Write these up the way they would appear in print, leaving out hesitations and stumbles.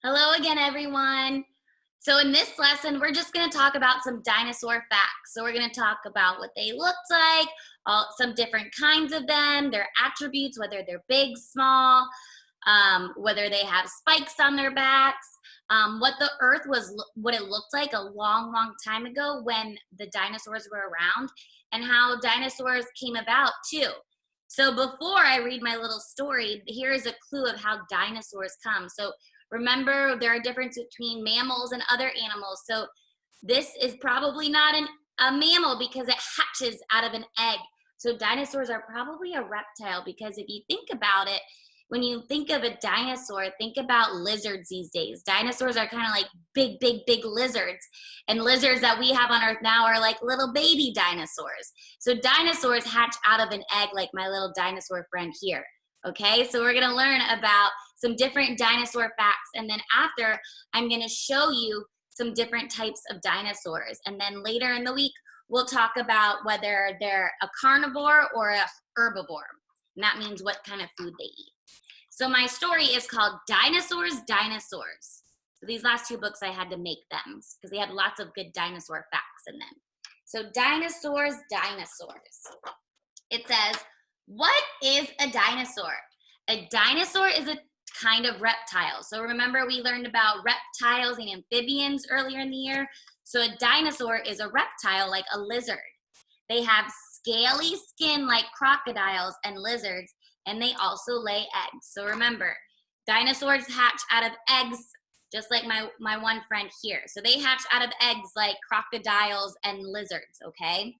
Hello again, everyone. So in this lesson, we're just going to talk about some dinosaur facts. So we're going to talk about what they looked like, some different kinds of them, their attributes, whether they're big, small, whether they have spikes on their backs, what the Earth was, what it looked like a long, long time ago when the dinosaurs were around, and how dinosaurs came about too. So before I read my little story, here is a clue of how dinosaurs come. So remember, there are differences between mammals and other animals. So this is probably not a mammal because it hatches out of an egg. So dinosaurs are probably a reptile because if you think about it, when you think of a dinosaur, think about lizards these days. Dinosaurs are kind of like big, big, big lizards. And lizards that we have on Earth now are like little baby dinosaurs. So dinosaurs hatch out of an egg like my little dinosaur friend here. Okay, so we're gonna learn about some different dinosaur facts, and then after, I'm gonna show you some different types of dinosaurs. And then later in the week, we'll talk about whether they're a carnivore or a herbivore. And that means what kind of food they eat. So my story is called Dinosaurs, Dinosaurs. So these last two books I had to make them because they had lots of good dinosaur facts in them. So Dinosaurs, Dinosaurs. It says, what is a dinosaur? A dinosaur is a kind of reptile. So remember we learned about reptiles and amphibians earlier in the year. So a dinosaur is a reptile like a lizard. They have scaly skin like crocodiles and lizards, and they also lay eggs. So remember, dinosaurs hatch out of eggs just like my one friend here. So they hatch out of eggs like crocodiles and lizards, okay?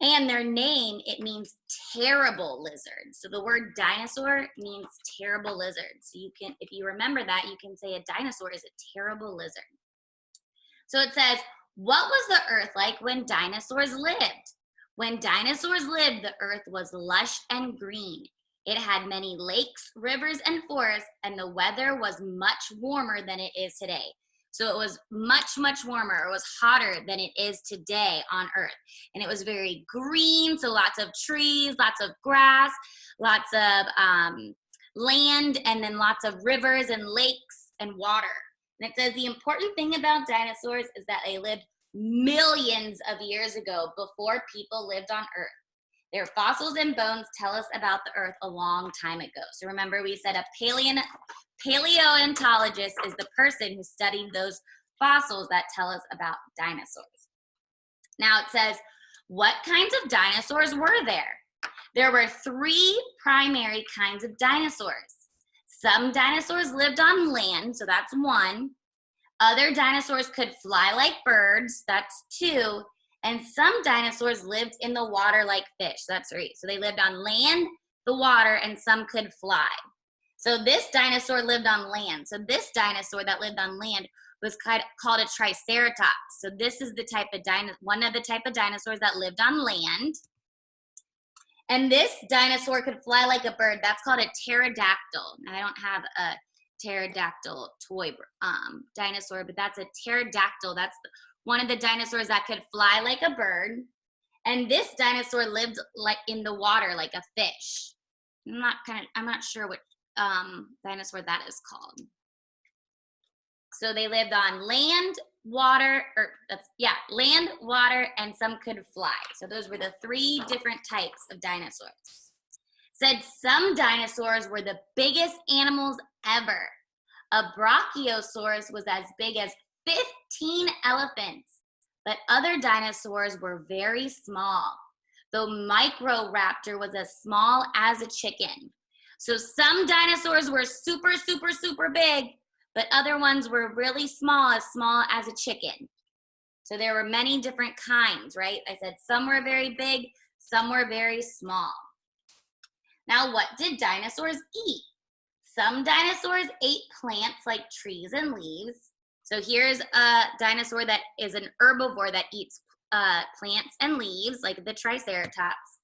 And their name, it means terrible lizard. So the word dinosaur means terrible lizard. So you can, if you remember that, you can say a dinosaur is a terrible lizard. So it says, what was the earth like when dinosaurs lived? When dinosaurs lived, the earth was lush and green. It had many lakes, rivers, and forests, and the weather was much warmer than it is today. So it was much, much warmer. It was hotter than it is today on Earth. And it was very green, so lots of trees, lots of grass, lots of land, and then lots of rivers and lakes and water. And it says the important thing about dinosaurs is that they lived millions of years ago before people lived on Earth. Their fossils and bones tell us about the Earth a long time ago. So remember we said a paleontologist is the person who studied those fossils that tell us about dinosaurs. Now it says, what kinds of dinosaurs were there? There were three primary kinds of dinosaurs. Some dinosaurs lived on land, so that's one. Other dinosaurs could fly like birds, that's two. And some dinosaurs lived in the water like fish, that's right. So they lived on land, the water, and some could fly. So this dinosaur lived on land. So this dinosaur that lived on land was called a triceratops. So this is the type of one of the type of dinosaurs that lived on land. And this dinosaur could fly like a bird. That's called a pterodactyl. Now, I don't have a pterodactyl toy dinosaur, but that's a pterodactyl. That's one of the dinosaurs that could fly like a bird. And this dinosaur lived like in the water like a fish. I'm not sure what dinosaur that is called. So they lived on land, water, land, water, and some could fly. So those were the three different types of dinosaurs. Said some dinosaurs were the biggest animals ever. A brachiosaurus was as big as 15 elephants, but other dinosaurs were very small. The Microraptor was as small as a chicken. So some dinosaurs were super, super, super big, but other ones were really small as a chicken. So there were many different kinds, right? I said some were very big, some were very small. Now, what did dinosaurs eat? Some dinosaurs ate plants like trees and leaves. So here's a dinosaur that is an herbivore that eats plants and leaves, like the triceratops.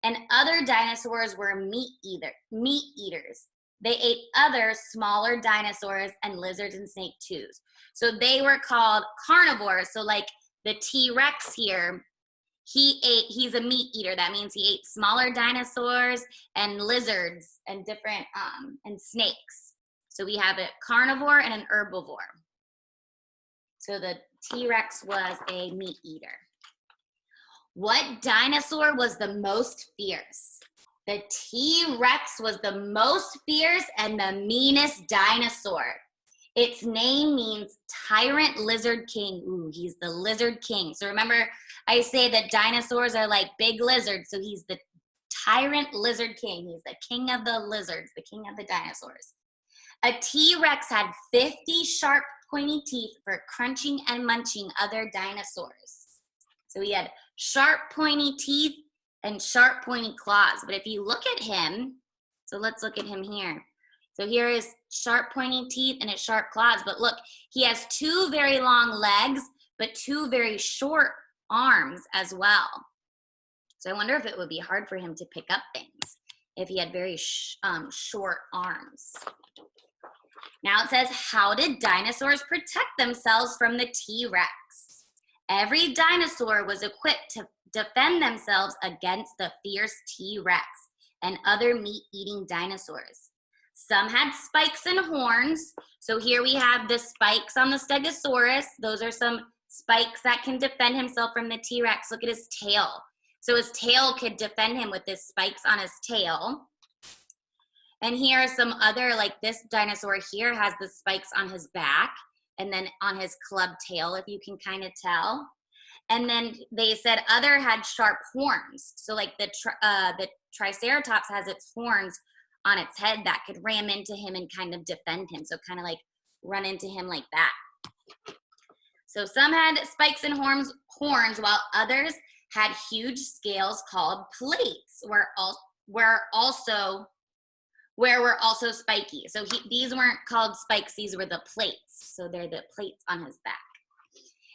And other dinosaurs were meat eaters. They ate other smaller dinosaurs and lizards and snakes too. So they were called carnivores. So like the T-Rex here, he's a meat eater. That means he ate smaller dinosaurs and lizards and different and snakes. So we have a carnivore and an herbivore. So the T-Rex was a meat eater. What dinosaur was the most fierce? The T-Rex was the most fierce and the meanest dinosaur. Its name means tyrant lizard king. Ooh, he's the lizard king. So remember, I say that dinosaurs are like big lizards, so he's the tyrant lizard king. He's the king of the lizards, the king of the dinosaurs. A T-Rex had 50 sharp, pointy teeth for crunching and munching other dinosaurs. So he had sharp, pointy teeth and sharp, pointy claws. But if you look at him, so let's look at him here. So here is sharp, pointy teeth and his sharp claws. But look, he has 2 very long legs, but 2 very short arms as well. So I wonder if it would be hard for him to pick up things if he had very short arms. Now it says, how did dinosaurs protect themselves from the T-Rex? Every dinosaur was equipped to defend themselves against the fierce T-Rex and other meat-eating dinosaurs. Some had spikes and horns. So here we have the spikes on the Stegosaurus. Those are some spikes that can defend himself from the T-Rex. Look at his tail. So his tail could defend him with his spikes on his tail. And here are some other, like this dinosaur here has the spikes on his back and then on his club tail, if you can kind of tell. And then they said other had sharp horns. So like the Triceratops has its horns on its head that could ram into him and kind of defend him. So kind of like run into him like that. So some had spikes and horns while others had huge scales called plates where were also spiky. So these weren't called spikes, these were the plates. So they're the plates on his back.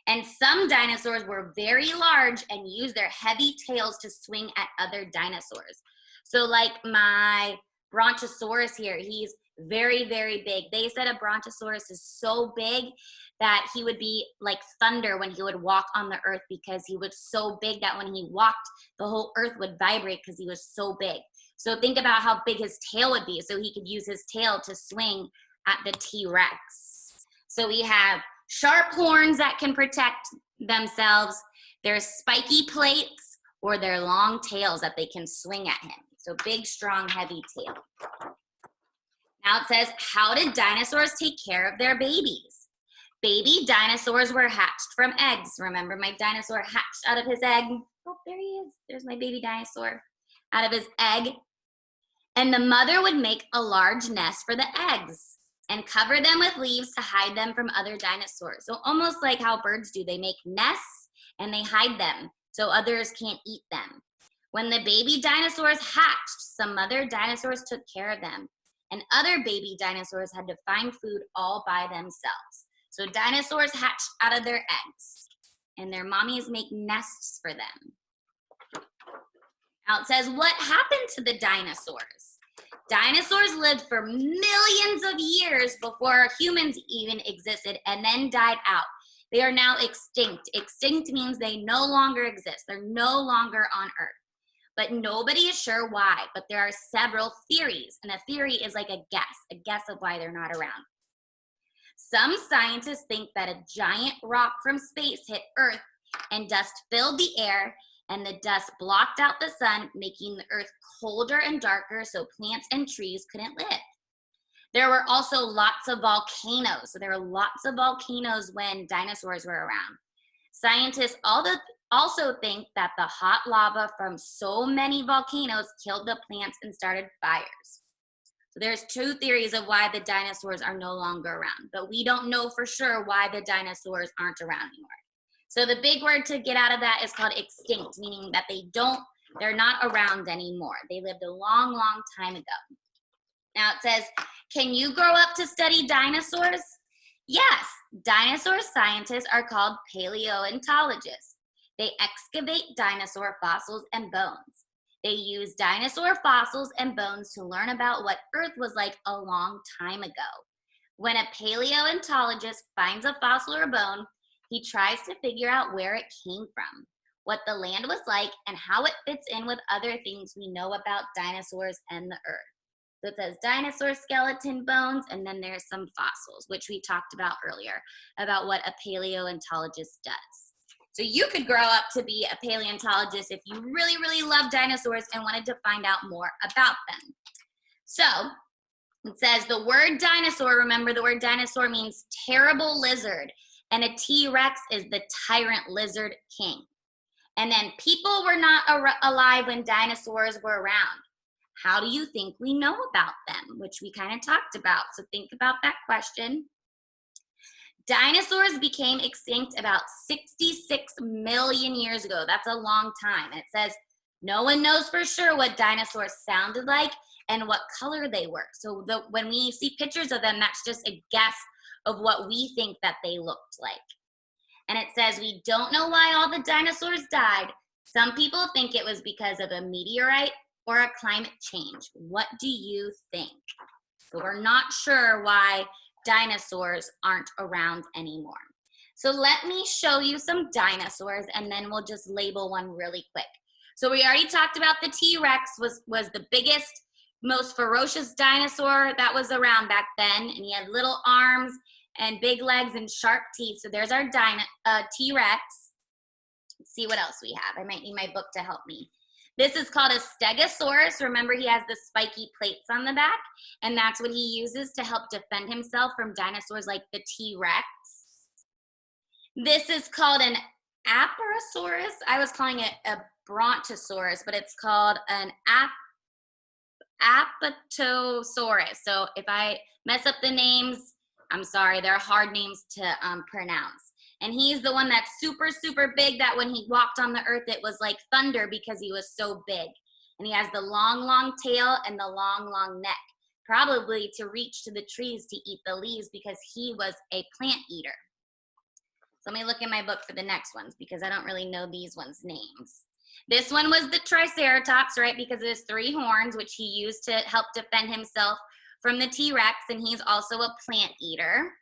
And some dinosaurs were very large and used their heavy tails to swing at other dinosaurs. So like my Brontosaurus here, he's very, very big. They said a Brontosaurus is so big that he would be like thunder when he would walk on the earth because he was so big that when he walked, the whole earth would vibrate because he was so big. So think about how big his tail would be. So he could use his tail to swing at the T-Rex. So we have sharp horns that can protect themselves. There's spiky plates or their long tails that they can swing at him. So big, strong, heavy tail. Now it says, how did dinosaurs take care of their babies? Baby dinosaurs were hatched from eggs. Remember my dinosaur hatched out of his egg? Oh, there he is. There's my baby dinosaur. Out of his egg. And the mother would make a large nest for the eggs and cover them with leaves to hide them from other dinosaurs. So almost like how birds do. They make nests and they hide them so others can't eat them. When the baby dinosaurs hatched, some mother dinosaurs took care of them. And other baby dinosaurs had to find food all by themselves. So dinosaurs hatched out of their eggs. And their mommies make nests for them. Now it says, what happened to the dinosaurs? Dinosaurs lived for millions of years before humans even existed and then died out. They are now extinct. Extinct means they no longer exist. They're no longer on Earth. But nobody is sure why, but there are several theories. And a theory is like a guess of why they're not around. Some scientists think that a giant rock from space hit Earth and dust filled the air, and the dust blocked out the sun, making the earth colder and darker so plants and trees couldn't live. There were also lots of volcanoes. So there were lots of volcanoes when dinosaurs were around. Scientists also think that the hot lava from so many volcanoes killed the plants and started fires. So there's 2 theories of why the dinosaurs are no longer around, but we don't know for sure why the dinosaurs aren't around anymore. So the big word to get out of that is called extinct, meaning that they're not around anymore. They lived a long, long time ago. Now it says, can you grow up to study dinosaurs? Yes, dinosaur scientists are called paleontologists. They excavate dinosaur fossils and bones. They use dinosaur fossils and bones to learn about what Earth was like a long time ago. When a paleontologist finds a fossil or bone, he tries to figure out where it came from, what the land was like, and how it fits in with other things we know about dinosaurs and the Earth. So it says dinosaur skeleton bones, and then there's some fossils, which we talked about earlier, about what a paleontologist does. So you could grow up to be a paleontologist if you really, really love dinosaurs and wanted to find out more about them. So it says the word dinosaur, remember the word dinosaur means terrible lizard, and a T-Rex is the tyrant lizard king. And then people were not alive when dinosaurs were around. How do you think we know about them? Which we kind of talked about. So think about that question. Dinosaurs became extinct about 66 million years ago. That's a long time. And it says no one knows for sure what dinosaurs sounded like and what color they were. So when we see pictures of them, that's just a guess of what we think that they looked like. And it says we don't know why all the dinosaurs died. Some people think it was because of a meteorite or a climate change. What do you think? So we're not sure why dinosaurs aren't around anymore. So let me show you some dinosaurs and then we'll just label one really quick. So we already talked about the T-Rex was the biggest, most ferocious dinosaur that was around back then, and he had little arms and big legs and sharp teeth. So there's our T-Rex. Let's see what else we have. I might need my book to help me. This is called a stegosaurus. Remember, he has the spiky plates on the back, and that's what he uses to help defend himself from dinosaurs like the T-Rex. This is called an Apatosaurus. I was calling it a Brontosaurus, but it's called an Apatosaurus. So if I mess up the names, I'm sorry, they're hard names to pronounce. And he's the one that's super, super big, that when he walked on the earth, it was like thunder because he was so big. And he has the long, long tail and the long, long neck, probably to reach to the trees to eat the leaves because he was a plant eater. So let me look in my book for the next ones because I don't really know these ones' names. This one was the Triceratops, right, because of his 3 horns, which he used to help defend himself from the T-Rex, and he's also a plant eater.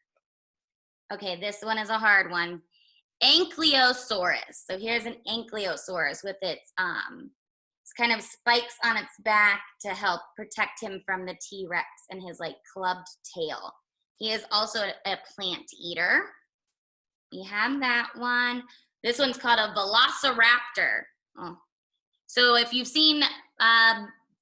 Okay, this one is a hard one. Ankylosaurus. So here's an ankylosaurus with its kind of spikes on its back to help protect him from the T-Rex and his like clubbed tail. He is also a plant eater. We have that one. This one's called a velociraptor. Oh. So if you've seen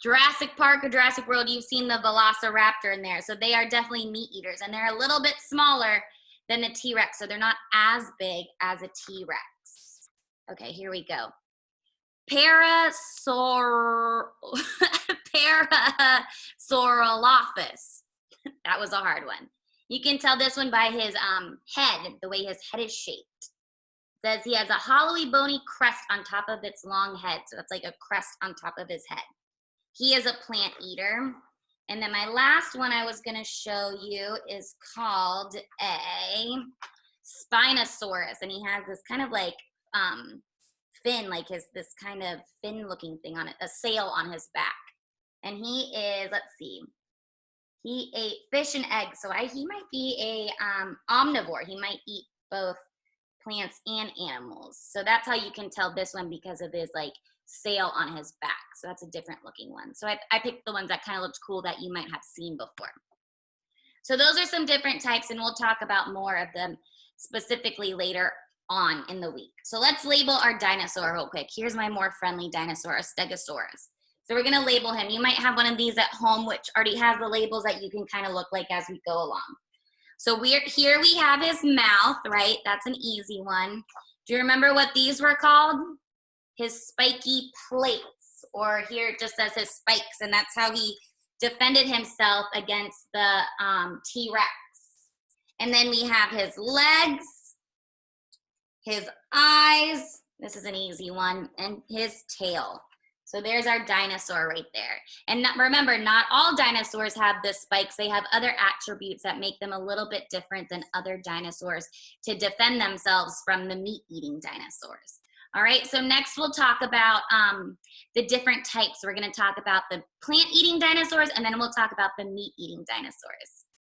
Jurassic Park or Jurassic World, you've seen the velociraptor in there. So they are definitely meat eaters, and they're a little bit smaller than the T-Rex, so they're not as big as a T-Rex. Okay, here we go. Parasaurolophus. That was a hard one. You can tell this one by his head, the way his head is shaped. It says he has a hollowy, bony crest on top of its long head, so that's like a crest on top of his head. He is a plant eater. And then my last one I was going to show you is called a Spinosaurus. And he has this kind of like fin, like this kind of fin-looking thing on it, a sail on his back. And he is, let's see, he ate fish and eggs. So he might be a omnivore. He might eat both plants and animals. So that's how you can tell this one because of his like sail on his back. So that's a different looking one. So I picked the ones that kind of looked cool that you might have seen before. So those are some different types, and we'll talk about more of them specifically later on in the week. So let's label our dinosaur real quick. Here's my more friendly dinosaur, a stegosaurus. So we're gonna label him. You might have one of these at home which already has the labels that you can kind of look like as we go along. So here we have his mouth, right? That's an easy one. Do you remember what these were called? His spiky plates, or here it just says his spikes, and that's how he defended himself against the T-Rex. And then we have his legs, his eyes, this is an easy one, and his tail. So there's our dinosaur right there. And remember, not all dinosaurs have the spikes. They have other attributes that make them a little bit different than other dinosaurs to defend themselves from the meat-eating dinosaurs. All right, so next we'll talk about the different types. We're gonna talk about the plant-eating dinosaurs, and then we'll talk about the meat-eating dinosaurs.